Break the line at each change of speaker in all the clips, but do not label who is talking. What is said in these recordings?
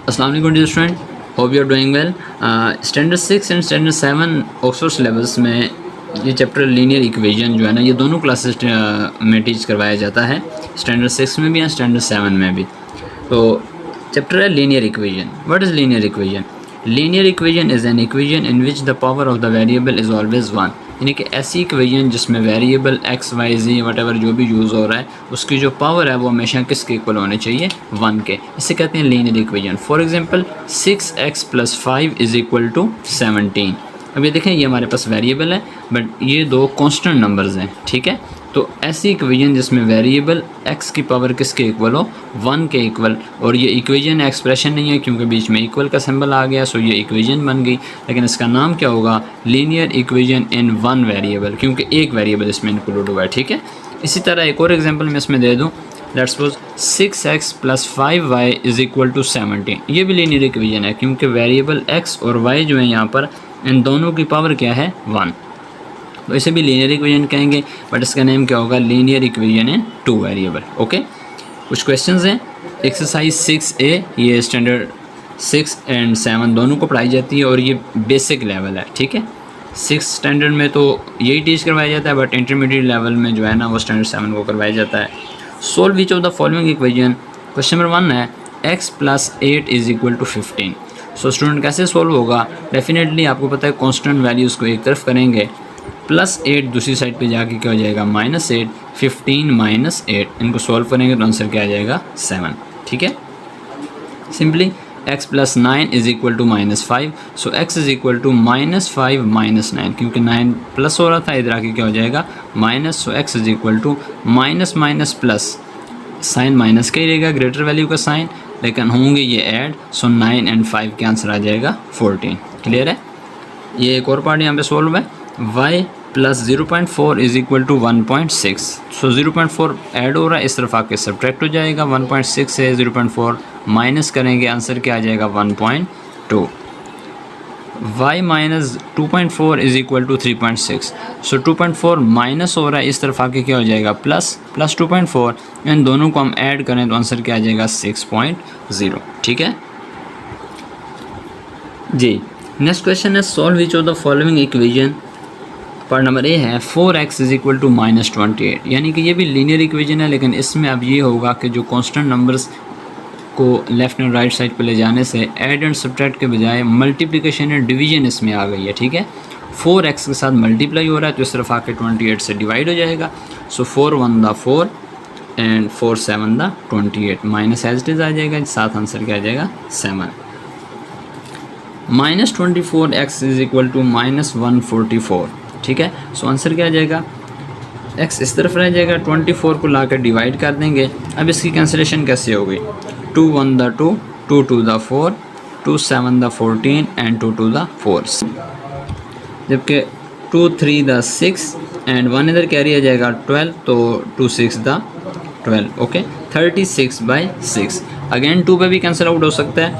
अस्सलाम वालेकुम dear student, hope you are doing well. Standard 6 and standard 7 Oxford syllabus में ये चैप्टर लीनियर इक्वेशन जो है ना, ये दोनों क्लासेस में टीच करवाया जाता है। स्टैंडर्ड 6 में भी है, स्टैंडर्ड 7 में भी। तो चैप्टर है linear equation. What is linear equation? Linear equation is an equation in which the power of the variable is always 1। यानी कि ऐसी इक्वेशन जिसमें variable x y z whatever जो भी यूज़ हो रहा है उसकी जो पावर है वो हमेशा किसके इक्वल होने चाहिए? 1 के। इसे कहते हैं linear equation. For example 6x + 5 = 17। अब ये देखें, ये हमारे पास वेरिएबल है बट ये दो कांस्टेंट नंबर्स हैं, ठीक है। तो ऐसी इक्वेशन जिसमें वेरिएबल x की पावर किसके इक्वल हो? 1 के इक्वल। और ये इक्वेशन एक्सप्रेशन नहीं है क्योंकि बीच में इक्वल का सिंबल आ गया, सो ये इक्वेशन बन गई। लेकिन इसका नाम क्या होगा? लीनियर इक्वेशन इन 1 वेरिएबल, क्योंकि एक वेरिएबल इसमें इंक्लूड हुआ है, ठीक है। इसी तरह एक और एग्जांपल मैं इसमें दे दूँ। Let's suppose 6x + 5y = 17। ये भी लीनियर इक्वेशन है क्योंकि वेरिएबल x और y जो है यहाँ पर, इन दोनों की पावर क्या है? 1। तो इसे भी लीनियर इक्वेशन कहेंगे बट इसका नेम क्या होगा? Linear equation in 2 variable. Okay, कुछ क्वेश्चंस हैं। एक्सरसाइज 6A, ये स्टैंडर्ड 6 एंड 7 दोनों को पढ़ाई जाती है और ये बेसिक लेवल है, ठीक है। 6 स्टैंडर्ड में तो यही टीच करवाया जाता है बट इंटरमीडिएट लेवल में जो है ना वो स्टैंडर्ड 7 को करवाया जाता है। Solve which of the following equation. Question number 1 है x + 8 = 15। सो स्टूडेंट कैसे सोल्व होगा? डेफिनेटली आपको पता है कांस्टेंट वैल्यूज़ को एक तरफ करेंगे, +8 दूसरी साइड पे जाके क्या हो जाएगा? -8। 15 - 8 इनको सॉल्व करेंगे तो आंसर क्या आ जाएगा? 7, ठीक है। Simply x + 9 = -5। सो x = -5 - 9, क्योंकि 9 प्लस हो रहा था, इधर आके क्या हो जाएगा? माइनस। सो x = प्लस, साइन माइनस का ही रहेगा, ग्रेटर वैल्यू का साइन, लेकिन होंगे ये ऐड। सो 9 और 5 के आंसर आ जाएगा 14। क्लियर है? ये एक और पार्ट यहाँ पे सॉल्व है। y + 0.4 = 1.6। सो 0.4 ऐड हो रहा है, इस तरफ आके सब्ट्रैक्ट हो जाएगा। 1.6 से 0.4 माइनस करेंगे, आंसर क्या आ जाएगा? 1.2। y - 2.4 = 3.6। सो 2.4 माइनस हो रहा है, इस तरफ आके क्या हो जाएगा? प्लस 2.4। इन दोनों को हम ऐड करें तो आंसर क्या आ जाएगा? 6.0, ठीक है जी। नेक्स्ट क्वेश्चन है solve which of the following equation. Part number ए है 4x = -28। यानी कि ये भी लीनियर इक्वेशन है, लेकिन इसमें अब ये होगा कि जो कांस्टेंट नंबर्स को लेफ़्ट एंड राइट साइड पे ले जाने से ऐड एंड सब्ट्रैक्ट के बजाय मल्टीप्लिकेशन एंड डिवीजन इसमें आ गई है, ठीक है। 4x के साथ मल्टीप्लाई हो रहा है तो इस तरफ आके 28 से डिवाइड हो जाएगा। So 4 × 1 = 4 and 4 × 7 = 28, minus as it is आ जाएगा, साथ आंसर क्या आ जाएगा? 7। -24x = -144, ठीक है। सो आंसर क्या आ जाएगा? x इस तरफ रह जाएगा, 24 को ला कर डिवाइड कर देंगे। अब इसकी कैंसिलेशन कैसे होगी? 2 × 1 = 2, 2 × 2 = 4, 2 × 7 = 14 एंड 2 × 2 = 4। जबकि 2 × 3 = 6 एंड 1 इधर कैरी आ जाएगा 12, तो 2 × 6 = 12। ओके, 36/6। अगेन 2 पे भी कैंसिल आउट हो सकता है,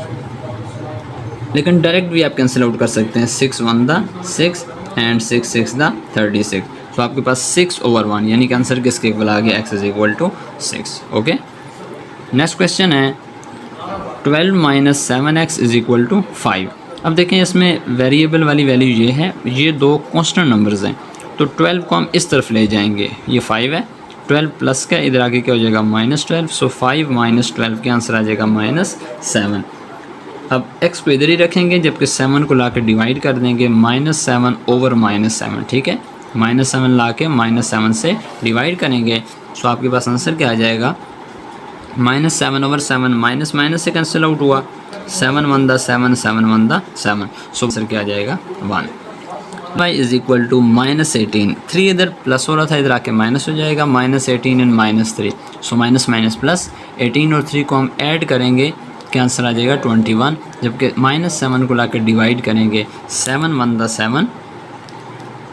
लेकिन डायरेक्ट भी आप कैंसिल आउट कर सकते हैं। 6 × 1 = 6 एंड 6 × 6 = 36। तो आपके पास 6/1 यानी कि आंसर किसके इक्वल आ गया? x = 6। ओके, नेक्स्ट क्वेश्चन है 12 - 7x = 5। अब देखें, इसमें वेरिएबल वाली वैल्यू ये है, ये दो कांस्टेंट नंबर्स हैं, तो 12 को हम इस तरफ ले जाएंगे। ये 5 है, 12 प्लस का इधर आगे क्या हो जाएगा? -12। सो 5 - 12 के आंसर आ जाएगा -7। अब x को इधर ही रखेंगे, जबकि 7 को ला के डिवाइड कर देंगे। -7/-7, ठीक है। -7 ला के -7 से डिवाइड करेंगे, सो आपके पास आंसर क्या आ जाएगा? -7/7, माइनस से कैंसिल आउट हुआ। 7 × 1 = 7, 7 × 1 = 7। सो आंसर क्या आ जाएगा? 1। y = -18। 3 इधर प्लस हो रहा था, इधर आके माइनस हो जाएगा। -18 एंड -3, सो माइनस प्लस। 18 और 3 को हम ऐड करेंगे, क्या आंसर आ जाएगा? 21। जबकि -7 को ला के डिवाइड करेंगे। 7 × 1 = 7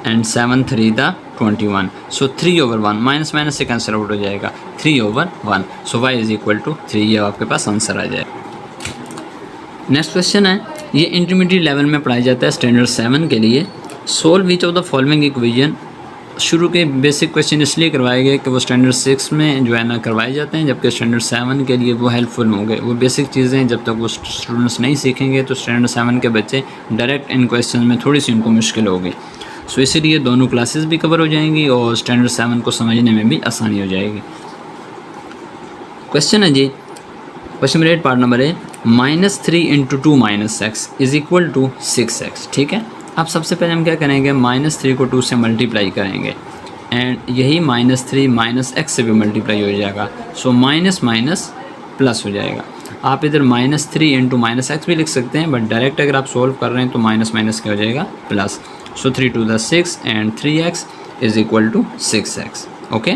एंड 7 × 3 = 21। सो 3/1, माइनस से कैंसिल आउट हो जाएगा, 3/1। सो y = 3, ये आपके पास आंसर आ जाएगा। नेक्स्ट क्वेश्चन है, ये इंटरमीडिएट लेवल में पढ़ाया जाता है स्टैंडर्ड 7 के लिए। Solve which of the following equation शुरू के बेसिक क्वेश्चन इसलिए करवाए गए कि वो स्टैंडर्ड 6 में जो है ना करवाए जाते हैं, जबकि स्टैंडर्ड 7 के लिए वो हेल्पफुल होंगे। वो बेसिक चीज़ें जब तक वो स्टूडेंट्स नहीं सीखेंगे तो स्टैंडर्ड 7 के बच्चे डायरेक्ट इन क्वेश्चन में थोड़ी सी उनको मुश्किल होगी। सो इसीलिए दोनों क्लासेस भी कवर हो जाएंगी और स्टैंडर्ड 7 को समझने में भी आसानी हो जाएगी। क्वेश्चन है जी, question number 8 part number A, -3 × 2 - x = 6x। ठीक है, अब सबसे पहले हम क्या करेंगे, -3 को 2 से मल्टीप्लाई करेंगे एंड यही -3 - x से भी मल्टीप्लाई हो जाएगा। सो माइनस माइनस प्लस हो जाएगा। आप इधर -3 × -x भी लिख सकते हैं, बट डायरेक्ट अगर आप सोल्व कर रहे हैं तो माइनस माइनस क्या हो जाएगा, plus. So 3 × 2 = 6 and 3x = 6x। Okay,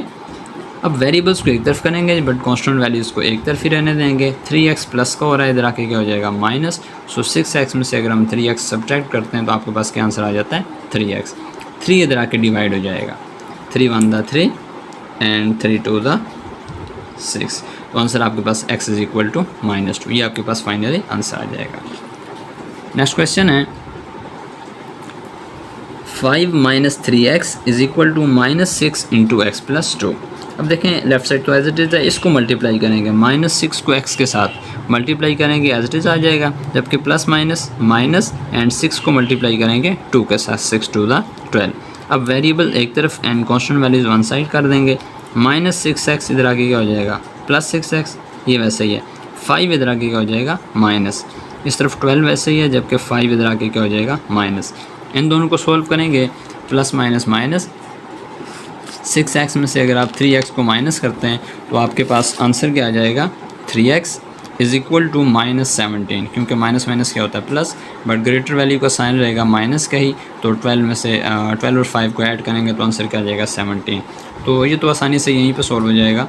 अब वेरिएबल्स को एक तरफ करेंगे बट कांस्टेंट वैल्यूज़ को एक तरफ ही रहने देंगे। 3x प्लस का हो रहा है, इधर आके क्या हो जाएगा, माइनस। सो 6x में से अगर हम 3x सब्ट्रैक्ट करते हैं तो आपके पास क्या आंसर आ जाता है, 3x। 3 इधर आके डिवाइड हो जाएगा, 3 × 1 = 3 एंड 3 × 2 = 6। तो आंसर आपके पास x = -2। ये आपके पास फाइनली आंसर आ जाएगा। नेक्स्ट क्वेश्चन है 5 - 3x = -6 × x + 2। अब देखें लेफ्ट साइड तो एज इट इज़ है, इसको मल्टीप्लाई करेंगे, -6 को x के साथ मल्टीप्लाई करेंगे एज इट इज़ आ जाएगा, जबकि प्लस माइनस माइनस एंड 6 को मल्टीप्लाई करेंगे 2 के साथ, 6 × 2 = 12। अब वेरिएबल एक तरफ and constant values one side कर देंगे। -6x इधर आगे क्या हो जाएगा, +6x, ये वैसे ही है। 5 इधर आगे क्या हो जाएगा, माइनस। इस तरफ 12 वैसे ही है, जबकि 5 इधर आगे क्या हो जाएगा, माइनस। इन दोनों को सोल्व करेंगे, प्लस माइनस माइनस। 6x में से अगर आप 3x को माइनस करते हैं तो आपके पास आंसर क्या आ जाएगा, 3x = -17, क्योंकि माइनस माइनस क्या होता है, प्लस, बट ग्रेटर वैल्यू का साइन रहेगा माइनस का ही, तो 12 में से 12 और 5 को ऐड करेंगे तो आंसर क्या आ जाएगा, 17। तो ये तो आसानी से यहीं पे सॉल्व हो जाएगा।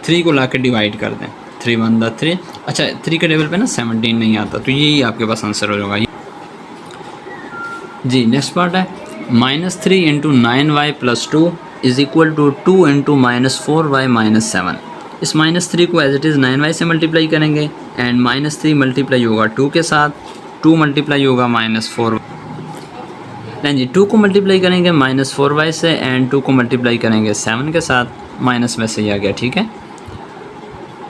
3 को ला के डिवाइड कर दें, 3 × 1 = 3। अच्छा, 3 के टेबल पे ना 17 नहीं आता, तो यही आपके पास आंसर हो जाएगा जी। नेक्स्ट पार्ट है -3 × 9y + 2 = 2 × -4y - 7। इस -3 को एज इट इज़ 9y से मल्टीप्लाई करेंगे एंड -3 मल्टीप्लाई होगा 2 के साथ, 2 मल्टीप्लाई होगा -4। नहीं जी, 2 को मल्टीप्लाई करेंगे -4y से एंड 2 को मल्टीप्लाई करेंगे 7 के साथ, माइनस वैसे ही आ गया। ठीक है,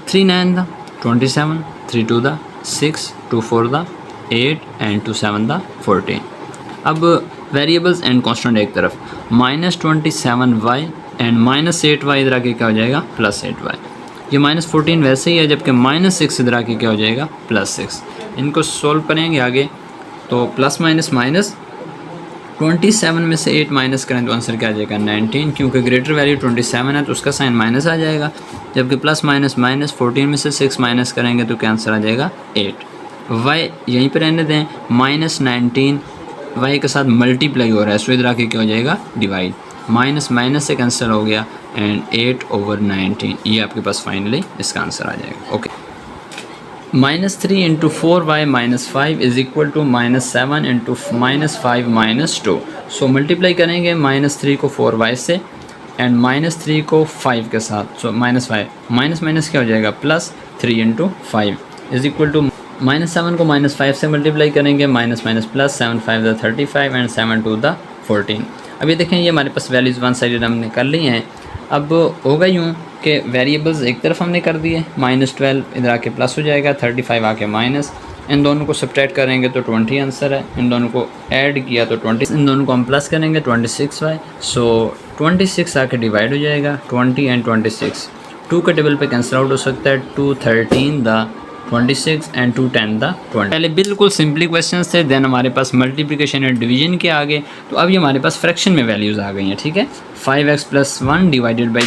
3 × 9 = 27, 3 × 2 = 6, 2 × 4 = 8 एंड 2 × 7 = 14। अब वेरिएबल्स एंड कांस्टेंट एक तरफ, -27y एंड -8y इधर आके क्या हो जाएगा, +8y। ये -14 वैसे ही है, जबकि -6 इधर आके क्या हो जाएगा, +6। इनको सोल्व करेंगे आगे तो प्लस माइनस माइनस 27 में से 8 माइनस करें तो आंसर क्या आ जाएगा, 19, क्योंकि ग्रेटर वैल्यू 27 है तो उसका साइन माइनस आ जाएगा। जबकि प्लस माइनस माइनस 14 में से 6 माइनस करेंगे तो क्या आंसर आ जाएगा, 8। वाई यहीं पर रहने दें, -19 वाई के साथ मल्टीप्लाई हो रहा है, सो इधर आके क्या हो जाएगा, डिवाइड। माइनस माइनस से कैंसिल हो गया एंड 8/19, ये आपके पास फाइनली इसका आंसर आ जाएगा। Okay, -3 × 4y - 5 = -7 × -5 - 2। सो मल्टीप्लाई करेंगे -3 को 4y से एंड -3 को 5 के साथ, सो -5 माइनस माइनस क्या हो जाएगा, +3 × 5 = -7 को -5 से मल्टीप्लाई करेंगे, माइनस माइनस प्लस, 7 × 5 = 35 एंड 7 × 2 = 14। अभी देखें ये हमारे पास वैल्यूज़ वन साइडेड हमने कर ली हैं। अब होगा यूँ कि वेरिएबल्स एक तरफ हमने कर दिए, -12 इधर आके प्लस हो जाएगा, 35 आके माइनस, इन दोनों को सब्ट्रैक्ट करेंगे तो 20 आंसर है, इन दोनों को ऐड किया तो 20, इन दोनों को हम प्लस करेंगे 26y, सो 26 आके डिवाइड हो जाएगा, 20 एंड 26 2 के टेबल पे कैंसिल आउट हो सकता है, 2 13 द 26 एंड 2 10 द 20। पहले बिल्कुल सिंपली क्वेश्चंस थे, देन हमारे पास मल्टीप्लिकेशन एंड डिवीजन के आगे, तो अब ये हमारे पास फ्रैक्शन में वैल्यूज़ आ गई हैं। ठीक है, 5x + 1 /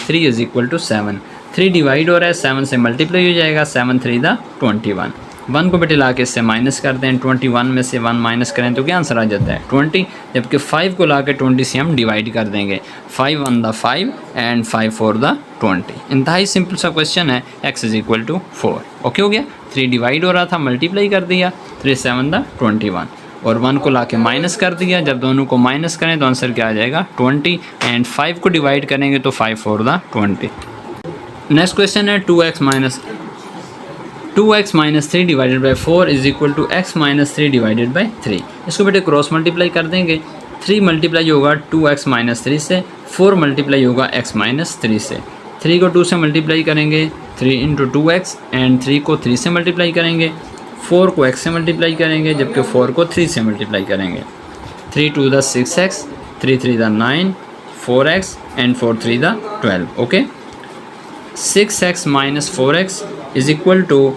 3 = 7। 3 डिवाइड हो रहा है, 7 से मल्टीप्लाई हो जाएगा, 7 × 3 = 21। 1 को बेटे ला के इससे माइनस कर दें, 21 में से 1 माइनस करें तो क्या आंसर आ जाता है, 20। जबकि 5 को ला के 20 से हम डिवाइड कर देंगे, 5 × 1 = 5 एंड 5 × 4 = 20। इंतहाई सिंपल सा क्वेश्चन है, x = 4। ओके हो गया, 3 डिवाइड हो रहा था, मल्टीप्लाई कर दिया, 3 × 7 = 21 और 1 को ला के माइनस कर दिया। जब दोनों को माइनस करें तो आंसर क्या आ जाएगा, 20 एंड 5 को डिवाइड करेंगे तो 5 × 4 = 20। नेक्स्ट क्वेश्चन है 2x - 3 / 4 = x - 3 / 3। इसको बेटे क्रॉस मल्टीप्लाई कर देंगे, 3 मल्टीप्लाई होगा 2x माइनस 3 से, 4 मल्टीप्लाई होगा x माइनस 3 से। 3 को 2 से मल्टीप्लाई करेंगे 3 इंटू 2x, एंड 3 को 3 से मल्टीप्लाई करेंगे, 4 को x से मल्टीप्लाई करेंगे, जबकि 4 को 3 से मल्टीप्लाई करेंगे। 3 2 द 6x, 3 3 द 9, 4x एंड 4 3 द 12। Okay, 6x minus 4x is equal to,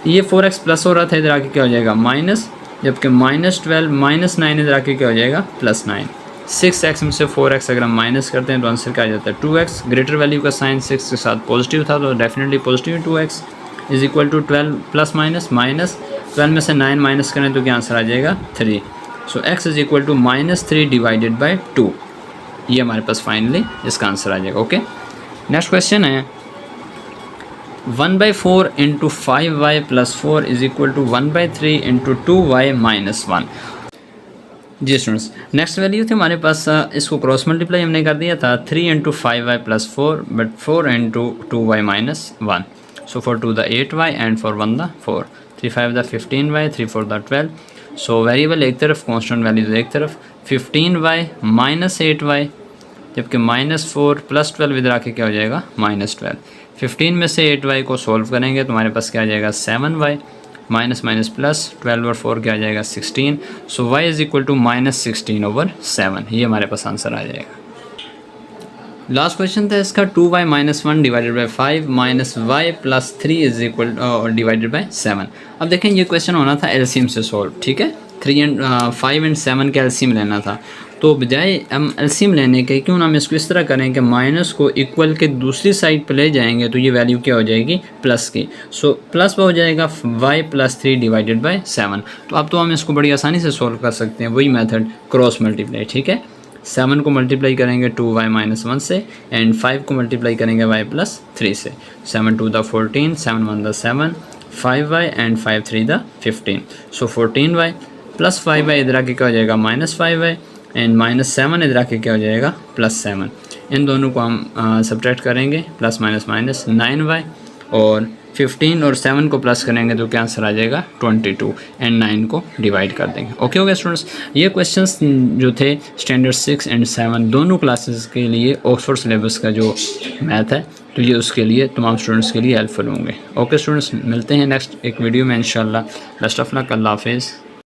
ये 4x प्लस हो रहा था, इधर आके क्या हो जाएगा माइनस, जबकि माइनस 12 माइनस 9 इधर आके क्या हो जाएगा प्लस 9। 6x में से 4x अगर हम माइनस करते हैं तो आंसर क्या आ जाता है 2x। ग्रेटर वैल्यू का साइन 6 के साथ पॉजिटिव था, तो definitely positive 2x is equal to 12 plus minus, minus 12 में से 9 माइनस करें तो क्या आंसर आ जाएगा 3। So x is equal to -3 divided by 2, ये हमारे पास फाइनली इसका आंसर आ जाएगा। ओके, नेक्स्ट क्वेश्चन है 1/4 into 5y plus 4 is equal to 1/3 into 2y minus 1। जी स्टूडेंट्स, नेक्स्ट वैल्यू थी हमारे पास, इसको क्रॉस मल्टीप्लाई हमने कर दिया था 3 into 5y plus 4, but 4 into 2y minus 1। So for 2 the 8y and for 1 the 4, 3 5 the 15y, 3 4 the 12। So variable एक तरफ, कॉन्स्टेंट वैल्यूज एक तरफ, 15y माइनस 8y, जबकि -4 प्लस 12 इधर आके क्या हो जाएगा -12। 15 में से 8y को सॉल्व करेंगे तो हमारे पास क्या आ जाएगा 7y, माइनस माइनस प्लस 12 और 4 क्या आ जाएगा 16। सो y इज इक्वल टू -16/7, ये हमारे पास आंसर आ जाएगा। लास्ट क्वेश्चन था इसका 2y minus 1 divided by 5 minus y plus 3 is equal divided by 7। अब देखें ये क्वेश्चन होना था एलसीएम से सॉल्व, ठीक है, 5 एंड 7 का एलसीएम लेना था। तो बजाय हम एलसीएम लेने के क्यों ना हम इसको इस तरह करें कि माइनस को इक्वल के दूसरी साइड पे ले जाएंगे तो ये वैल्यू क्या हो जाएगी प्लस की। सो प्लस हो जाएगा y प्लस 3 डिवाइडेड बाई 7। तो अब तो हम इसको बड़ी आसानी से सॉल्व कर सकते हैं, वही मेथड क्रॉस मल्टीप्लाई, ठीक है। 7 को मल्टीप्लाई करेंगे 2y माइनस 1 से, एंड 5 को मल्टीप्लाई करेंगे y प्लस 3 से। 7 2 the 14, 7 1 the 7, 5y and 5 3 the 15। So 14y plus 5y इधर आके क्या हो जाएगा -5y, एंड -7 इधर आके क्या हो जाएगा +7। इन दोनों को हम सब्ट्रैक्ट करेंगे, प्लस माइनस माइनस 9y, और 15 और 7 को प्लस करेंगे तो क्या आंसर आ जाएगा 22, एंड 9 को डिवाइड कर देंगे। ओके हो गया स्टूडेंट्स, ये क्वेश्चंस जो थे स्टैंडर्ड 6 एंड 7 दोनों क्लासेस के लिए ऑक्सफोर्ड सिलेबस का जो मैथ है, तो ये उसके लिए तमाम स्टूडेंट्स के लिए हेल्पफुल होंगे। ओके स्टूडेंट्स, मिलते हैं नेक्स्ट एक वीडियो में इंशाल्लाह। बेस्ट ऑफ लक, अल्लाह हाफिज़।